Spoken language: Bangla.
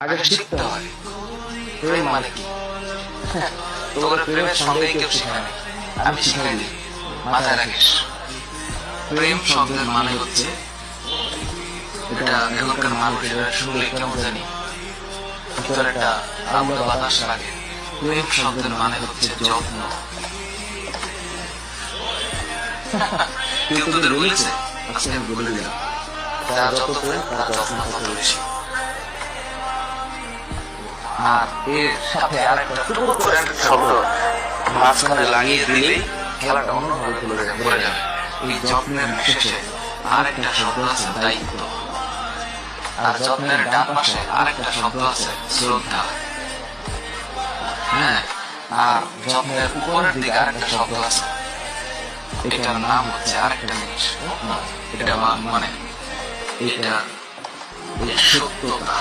আগে শিখতে হয় প্রেম মানে কি। তোর প্রেমের সঙ্গে কেউ শেখায় না, আমি শিখাই দিই। মাথায় রাখিস, প্রেম শব্দের মানে হচ্ছে, এটা এখনকার মানুষ শুনলে কেমন জানি ভিতরে একটা আলাদা বাতাস লাগে। প্রেম শব্দের মানে হচ্ছে যত্ন। কেউ তোদের বলেছে? আজকে আমি বলে দিলাম, যার যত প্রেম তার যত্ন তত বেশি। আর এর সাথে আরেকটা টুকরো করে একটা শব্দ মাঝখানে লাগিয়ে দিলেই খেলাটা অন্যভাবে ভরে যাবে। এই যত্নের শেষে আরেকটা শব্দ আছে দায়িত্ব, আর যত্নের ডান পাশে আরেকটা শব্দ আছে শ্রদ্ধা। হ্যাঁ, আর যত্নের উপরের দিকে আরেকটা শব্দ আছে, এটার নাম হচ্ছে আরেকটা জিনিস। এটা মানে এটা সত্যতা।